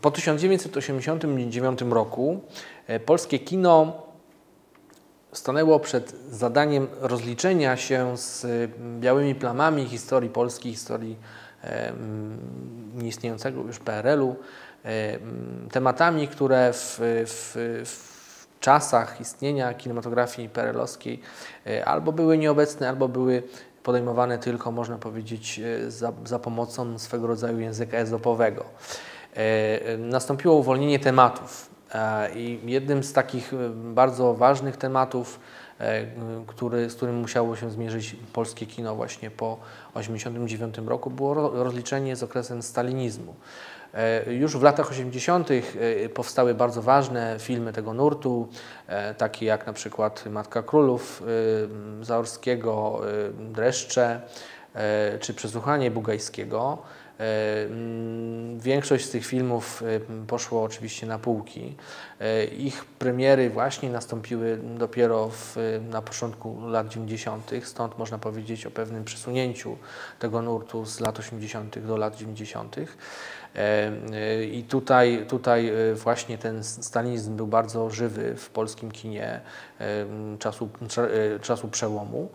Po 1989 roku polskie kino stanęło przed zadaniem rozliczenia się z białymi plamami historii Polski, historii nieistniejącego już PRL-u, tematami, które w czasach istnienia kinematografii PRL-owskiej albo były nieobecne, albo były podejmowane tylko, można powiedzieć, za pomocą swego rodzaju języka ezopowego. Nastąpiło uwolnienie tematów i jednym z takich bardzo ważnych tematów, z którym musiało się zmierzyć polskie kino właśnie po 1989 roku, było rozliczenie z okresem stalinizmu. Już w latach 80. powstały bardzo ważne filmy tego nurtu, takie jak na przykład Matka Królów Zaorskiego, Dreszcze czy Przesłuchanie Bugajskiego. Większość z tych filmów poszło oczywiście na półki. Ich premiery właśnie nastąpiły dopiero na początku lat 90., stąd można powiedzieć o pewnym przesunięciu tego nurtu z lat 80. do lat 90. I tutaj właśnie ten stalinizm był bardzo żywy w polskim kinie czasu przełomu.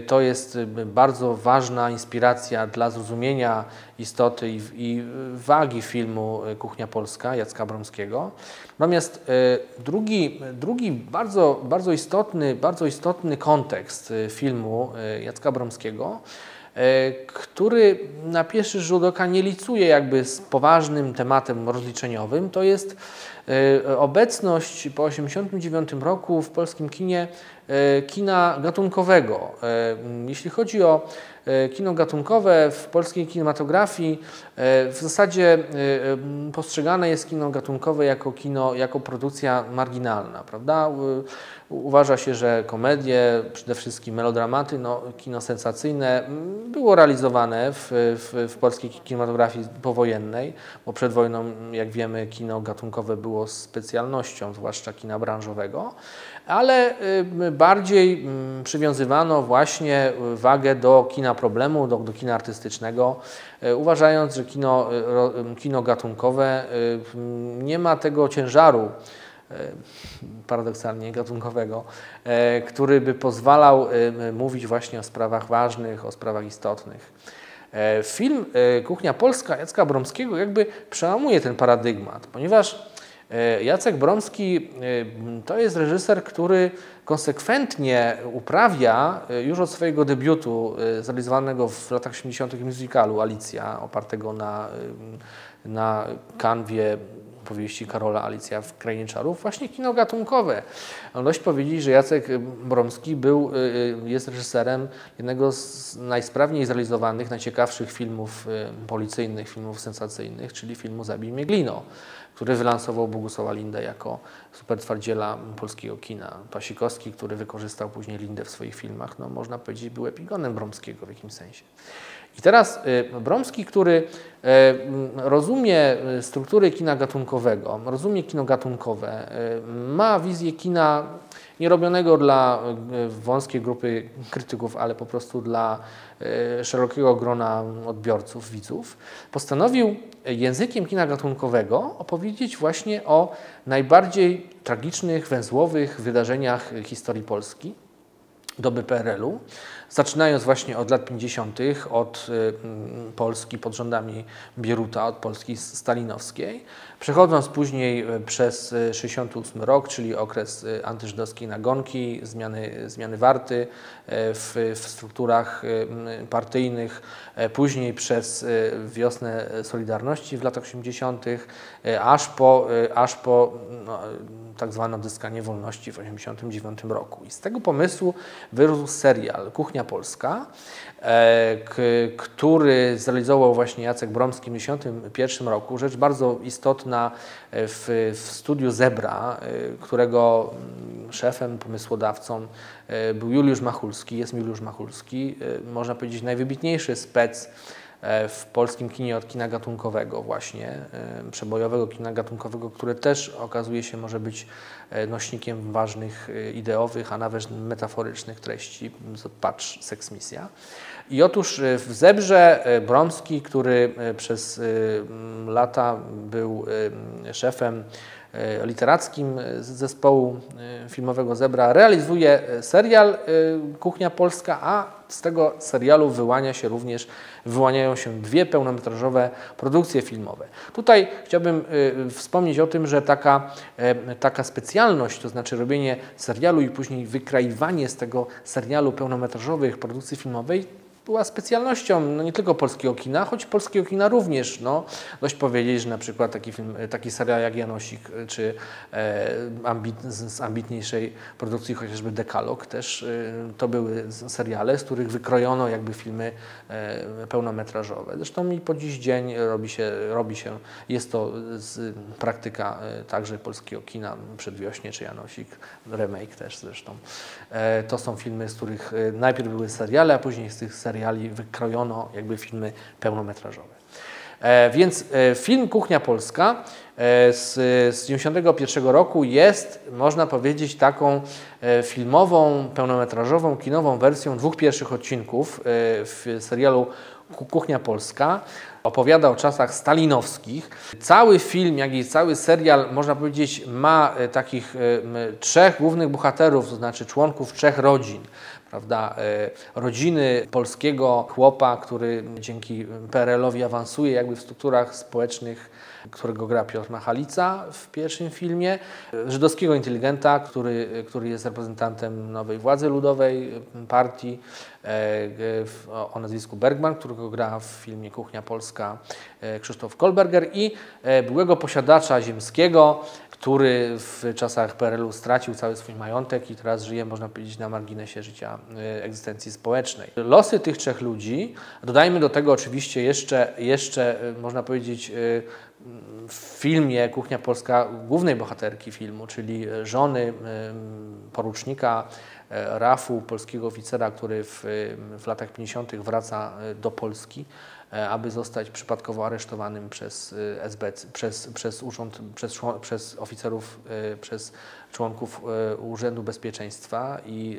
To jest bardzo ważna inspiracja dla zrozumienia istoty i wagi filmu Kuchnia Polska Jacka Bromskiego. Natomiast drugi bardzo istotny kontekst filmu Jacka Bromskiego, który na pierwszy rzut oka nie licuje jakby z poważnym tematem rozliczeniowym, to jest obecność po 1989 roku w polskim kinie kina gatunkowego. Jeśli chodzi o kino gatunkowe w polskiej kinematografii, w zasadzie postrzegane jest kino gatunkowe jako produkcja marginalna, prawda? Uważa się, że komedie, przede wszystkim melodramaty, kino sensacyjne było realizowane w polskiej kinematografii powojennej, bo przed wojną, jak wiemy, kino gatunkowe było specjalnością, zwłaszcza kina branżowego, ale bardziej przywiązywano właśnie wagę do kina problemu, do kina artystycznego, uważając, że kino gatunkowe nie ma tego ciężaru, paradoksalnie gatunkowego, który by pozwalał mówić właśnie o sprawach ważnych, o sprawach istotnych. Film Kuchnia Polska Jacka Bromskiego jakby przełamuje ten paradygmat, ponieważ Jacek Bromski to jest reżyser, który konsekwentnie uprawia już od swojego debiutu zrealizowanego w latach 80. musicalu Alicja, opartego na kanwie powieści Karola Alicja w Krainie Czarów, właśnie kino gatunkowe. Dość powiedzieć, że Jacek Bromski jest reżyserem jednego z najsprawniej zrealizowanych, najciekawszych filmów policyjnych, filmów sensacyjnych, czyli filmu Zabij mnie Glino, który wylansował Bogusława Lindę jako supertwardziela polskiego kina. Pasikowski, który wykorzystał później Lindę w swoich filmach, można powiedzieć, był epigonem Bromskiego w jakimś sensie. I teraz Bromski, który rozumie struktury kina gatunkowego, rozumie kino gatunkowe, ma wizję kina nie robionego dla wąskiej grupy krytyków, ale po prostu dla szerokiego grona odbiorców, widzów, postanowił językiem kina gatunkowego opowiedzieć właśnie o najbardziej tragicznych, węzłowych wydarzeniach historii Polski, doby PRL-u, zaczynając właśnie od lat 50., od Polski pod rządami Bieruta, od Polski stalinowskiej, przechodząc później przez 68 rok, czyli okres antyżydowskiej nagonki, zmiany warty w strukturach partyjnych, później przez wiosnę Solidarności w latach 80., aż po tak zwane odzyskanie wolności w 1989 roku. I z tego pomysłu wyrósł serial Kuchnia Polska, który zrealizował właśnie Jacek Bromski w 1991 roku. Rzecz bardzo istotna w studiu Zebra, którego szefem, pomysłodawcą był Juliusz Machulski, jest Juliusz Machulski, można powiedzieć najwybitniejszy spec w polskim kinie od kina gatunkowego właśnie, przebojowego kina gatunkowego, które też okazuje się może być nośnikiem ważnych ideowych, a nawet metaforycznych treści. Patrz, Seksmisja. I otóż w Zebrze Bromski, który przez lata był szefem literackim zespołu filmowego Zebra, realizuje serial Kuchnia Polska, a z tego serialu wyłaniają się dwie pełnometrażowe produkcje filmowe. Tutaj chciałbym wspomnieć o tym, że taka specjalność, to znaczy robienie serialu i później wykraiwanie z tego serialu pełnometrażowych produkcji filmowej, była specjalnością nie tylko polskiego kina, choć polskiego kina również. Dość powiedzieć, że na przykład taki serial jak Janosik, czy z ambitniejszej produkcji chociażby Dekalog, też to były seriale, z których wykrojono jakby filmy pełnometrażowe. Zresztą i po dziś dzień robi się, jest to praktyka także polskiego kina, Przedwiośnie czy Janosik, remake też zresztą. To są filmy, z których najpierw były seriale, a później z tych seriali wykrojono jakby filmy pełnometrażowe. Więc film Kuchnia Polska z 1991 roku jest, można powiedzieć, taką filmową, pełnometrażową, kinową wersją dwóch pierwszych odcinków w serialu Kuchnia Polska. Opowiada o czasach stalinowskich. Cały film, jak i cały serial, można powiedzieć, ma takich trzech głównych bohaterów, to znaczy członków trzech rodzin. Prawda? Rodziny polskiego chłopa, który dzięki PRL-owi awansuje jakby w strukturach społecznych, którego gra Piotr Machalica w pierwszym filmie, żydowskiego inteligenta, który jest reprezentantem nowej władzy ludowej, partii, o nazwisku Bergman, którego gra w filmie Kuchnia Polska Krzysztof Kolberger, i byłego posiadacza ziemskiego, który w czasach PRL-u stracił cały swój majątek i teraz żyje, można powiedzieć, na marginesie życia, egzystencji społecznej. Losy tych trzech ludzi, dodajmy do tego oczywiście jeszcze można powiedzieć, w filmie Kuchnia Polska głównej bohaterki filmu, czyli żony porucznika RAF-u, polskiego oficera, który w latach 50. wraca do Polski, aby zostać przypadkowo aresztowanym przez SB, przez oficerów, przez członków Urzędu Bezpieczeństwa, i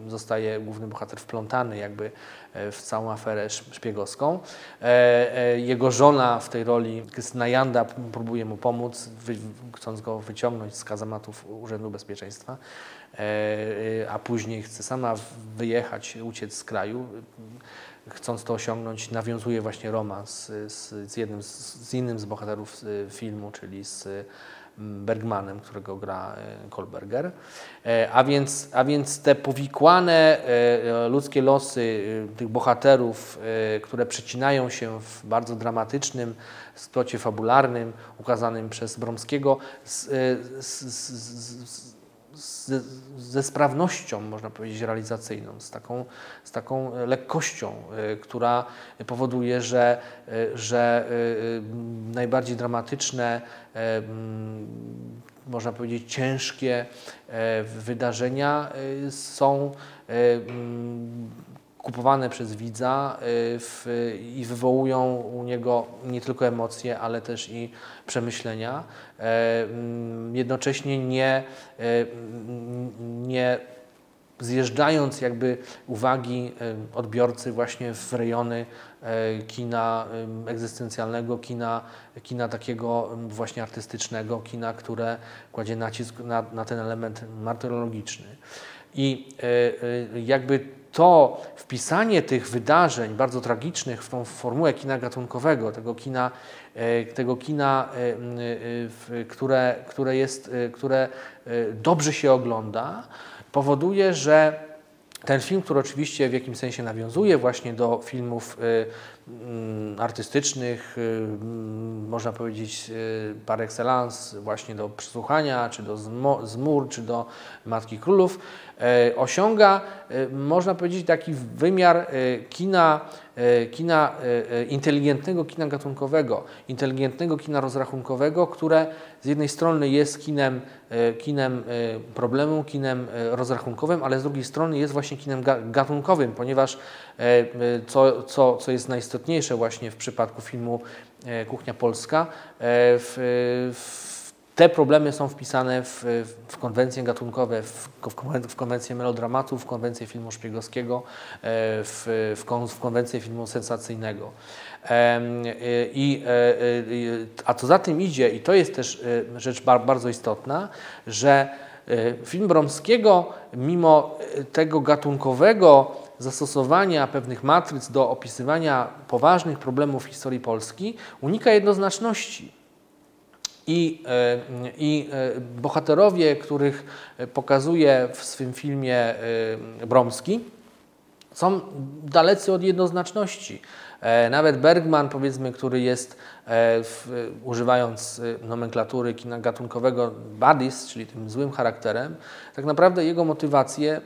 zostaje główny bohater wplątany jakby w całą aferę szpiegowską. Jego żona w tej roli, Krystyna Janda, próbuje mu pomóc, chcąc go wyciągnąć z kazamatów Urzędu Bezpieczeństwa, a później chce sama wyjechać, uciec z kraju. Chcąc to osiągnąć, nawiązuje właśnie romans z innym z bohaterów filmu, czyli z Bergmanem, którego gra Kolberger. A więc te powikłane ludzkie losy tych bohaterów, które przecinają się w bardzo dramatycznym splocie fabularnym, ukazanym przez Bromskiego, ze sprawnością, można powiedzieć, realizacyjną, z taką lekkością, która powoduje, że najbardziej dramatyczne, można powiedzieć, ciężkie wydarzenia są kupowane przez widza i wywołują u niego nie tylko emocje, ale też i przemyślenia. Jednocześnie nie zjeżdżając jakby uwagi odbiorcy właśnie w rejony kina egzystencjalnego, kina takiego właśnie artystycznego, kina, które kładzie nacisk na ten element martyrologiczny. I jakby to wpisanie tych wydarzeń bardzo tragicznych w tą formułę kina gatunkowego, tego kina, które dobrze się ogląda, powoduje, że ten film, który oczywiście w jakimś sensie nawiązuje właśnie do filmów artystycznych, można powiedzieć par excellence, właśnie do Przesłuchania, czy do Zmór, czy do Matki Królów, osiąga, można powiedzieć, taki wymiar kina inteligentnego, kina gatunkowego, inteligentnego kina rozrachunkowego, które z jednej strony jest kinem problemu, kinem rozrachunkowym, ale z drugiej strony jest właśnie kinem gatunkowym, ponieważ co jest najistotniejsze właśnie w przypadku filmu Kuchnia Polska, te problemy są wpisane w konwencje gatunkowe, w konwencję melodramatu, w konwencję filmu szpiegowskiego, w konwencję filmu sensacyjnego. A co za tym idzie, i to jest też rzecz bardzo istotna, że film Bromskiego, mimo tego gatunkowego zastosowania pewnych matryc do opisywania poważnych problemów historii Polski, unika jednoznaczności. I bohaterowie, których pokazuje w swym filmie Bromski, są dalecy od jednoznaczności. Nawet Bergman, powiedzmy, który jest, używając nomenklatury kina gatunkowego, badis, czyli tym złym charakterem, tak naprawdę jego motywacje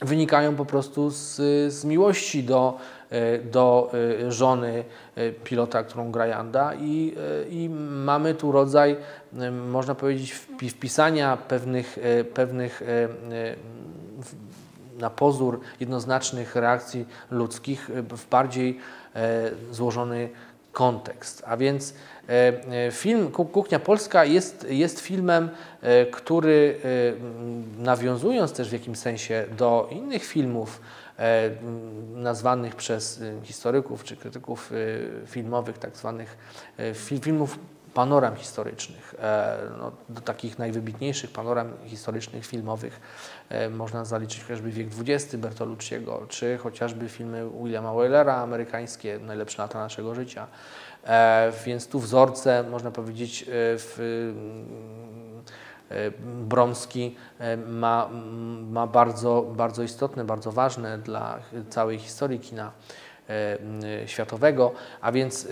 wynikają po prostu z miłości do żony pilota, którą gra Janda, i mamy tu rodzaj, można powiedzieć, wpisania pewnych na pozór jednoznacznych reakcji ludzkich w bardziej złożony kontekst. A więc film Kuchnia Polska jest filmem, który, nawiązując też w jakimś sensie do innych filmów nazwanych przez historyków czy krytyków filmowych, tak zwanych filmów panoram historycznych, no, do takich najwybitniejszych panoram historycznych filmowych można zaliczyć chociażby Wiek XX Bertolucciego, czy chociażby filmy Williama Wylera amerykańskie, Najlepsze lata naszego życia. Więc tu wzorce, można powiedzieć, Bromski ma bardzo istotne, bardzo ważne dla całej historii kina światowego, a więc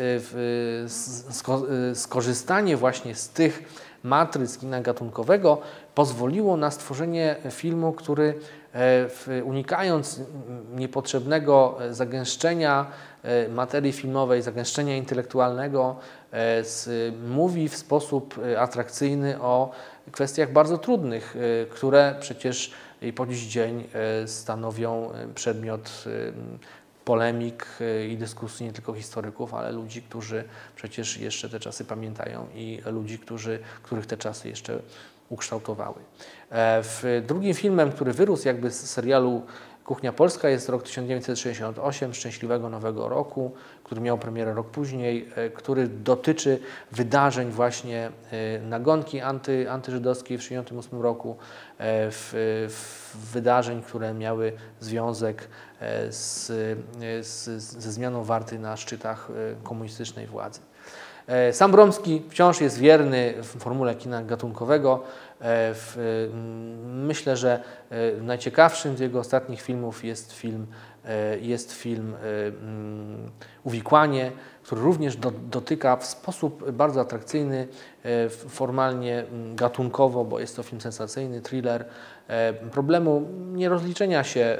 skorzystanie właśnie z tych matryc kina gatunkowego pozwoliło na stworzenie filmu, który unikając niepotrzebnego zagęszczenia materii filmowej, zagęszczenia intelektualnego, mówi w sposób atrakcyjny o kwestiach bardzo trudnych, które przecież i po dziś dzień stanowią przedmiot polemik i dyskusji nie tylko historyków, ale ludzi, którzy przecież jeszcze te czasy pamiętają, i ludzi, których te czasy jeszcze ukształtowały. Drugim filmem, który wyrósł jakby z serialu Kuchnia Polska, jest rok 1968, Szczęśliwego Nowego Roku, który miał premierę rok później, który dotyczy wydarzeń właśnie nagonki antyżydowskiej w 1968 roku, wydarzeń, które miały związek ze zmianą warty na szczytach komunistycznej władzy. Sam Bromski wciąż jest wierny w formule kina gatunkowego. Myślę, że najciekawszym z jego ostatnich filmów jest film Uwikłanie, który również dotyka w sposób bardzo atrakcyjny, formalnie gatunkowo, bo jest to film sensacyjny, thriller, problemu nierozliczenia się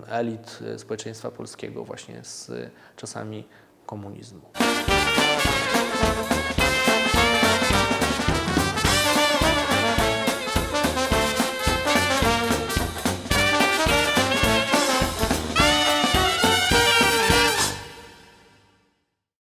elit społeczeństwa polskiego właśnie z czasami komunizmu.